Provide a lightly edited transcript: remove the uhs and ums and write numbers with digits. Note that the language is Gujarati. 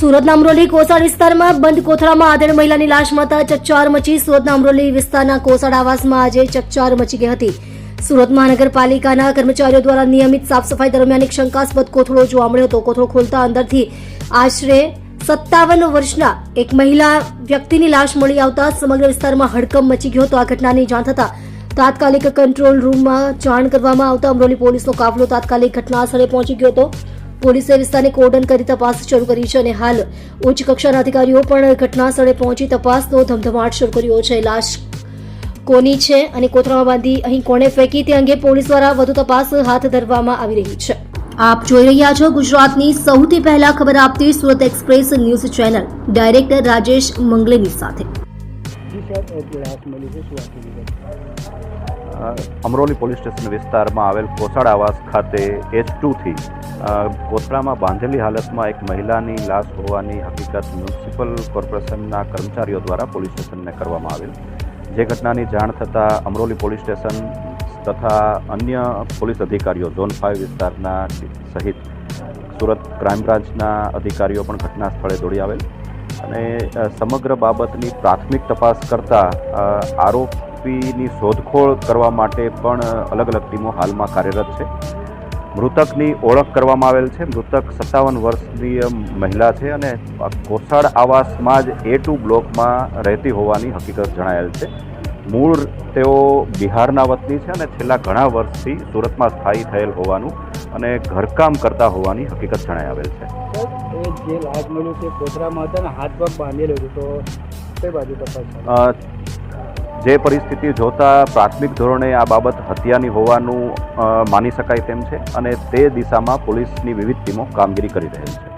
સુરતના અમરોલી કોસાડ વિસ્તારમાં બંધ કોથળામાં આધેડ મહિલાની લાશ મળતા ચકચાર મચી. સુરતના અમરોલી વિસ્તારના કોસાડ આવાસમાં આજે ચકચાર મચી ગઈ હતી. સુરત મહાનગરપાલિકાના કર્મચારીઓ દ્વારા નિયમિત સાફ સફાઈ દરમિયાન એક શંકાસ્પદ કોથળો જોવા મળ્યો હતો. કોથળો ખોલતા અંદરથી આશરે 57 વર્ષના એક મહિલા વ્યક્તિની લાશ મળી આવતા સમગ્ર વિસ્તારમાં હડકંપ મચી ગયો હતો. આ ઘટનાની જાણ થતા તાત્કાલિક કંટ્રોલ રૂમમાં જાણ કરવામાં આવતા અમરોલી પોલીસનો કાફલો તાત્કાલિક ઘટના સ્થળે પહોંચી ગયો હતો. પોલીસે વિસ્તારને કોર્ડન કરી તપાસ શરૂ કરી છે અને હાલ ઉચ્ચ કક્ષાના અધિકારીઓ પણ ઘટના સ્થળે પહોંચી તપાસનો ધમધમાટ શરૂ કર્યો છે. લાશ કોની છે અને કોથળામાં બાંધી અહીં કોણે ફેંકી તે અંગે પોલીસ દ્વારા વધુ તપાસ હાથ ધરવામાં આવી રહી છે. આપ જોઈ રહ્યા છો ગુજરાતની સૌથી પહેલા ખબર આપતી Surat express news channel director Rajesh મંગલેની સાથે. અમરોલી પોલીસ સ્ટેશન વિસ્તારમાં આવેલ કોસાડ આવાસ ખાતે H2થી કોથળામાં બાંધેલી હાલતમાં એક મહિલાની લાશ હોવાની હકીકત મ્યુનિસિપલ કોર્પોરેશનના કર્મચારીઓ દ્વારા પોલીસ સ્ટેશનને કરવામાં આવેલ. જે ઘટનાની જાણ થતાં અમરોલી પોલીસ સ્ટેશન તથા અન્ય પોલીસ અધિકારીઓ ઝોન 5 વિસ્તારના સહિત સુરત ક્રાઇમ બ્રાન્ચના અધિકારીઓ પણ ઘટના સ્થળે દોડી આવેલ અને સમગ્ર બાબતની પ્રાથમિક તપાસ કરતા આરોપીની શોધખોળ કરવા માટે પણ અલગ અલગ ટીમો હાલમાં કાર્યરત છે. મૃતકની ઓળખ કરવામાં આવેલ છે. મૃતક 57 વર્ષની મહિલા છે અને કોસાડ આવાસમાં જ A2 બ્લોકમાં રહેતી હોવાની હકીકત જણાયેલ છે. મૂળ તેઓ બિહારના વતની છે અને છેલ્લા ઘણા વર્ષથી સુરતમાં સ્થાયી થયેલ હોવાનું અને ઘરકામ કરતા હોવાની હકીકત જણાઈ આવેલ છે. જે લાશ મળ્યું તે કોથળામાં હતા ને હાથ પગ બાંધેલો હતો, તો કઈ બાજુ તપાસ? જે પરિસ્થિતિ જોતા પ્રાથમિક ધોરણે આ બાબત હત્યાની હોવાનું માની શકાય તેમ છે અને તે દિશામાં પોલીસની વિવિધ ટીમો કામગીરી કરી રહેલ છે.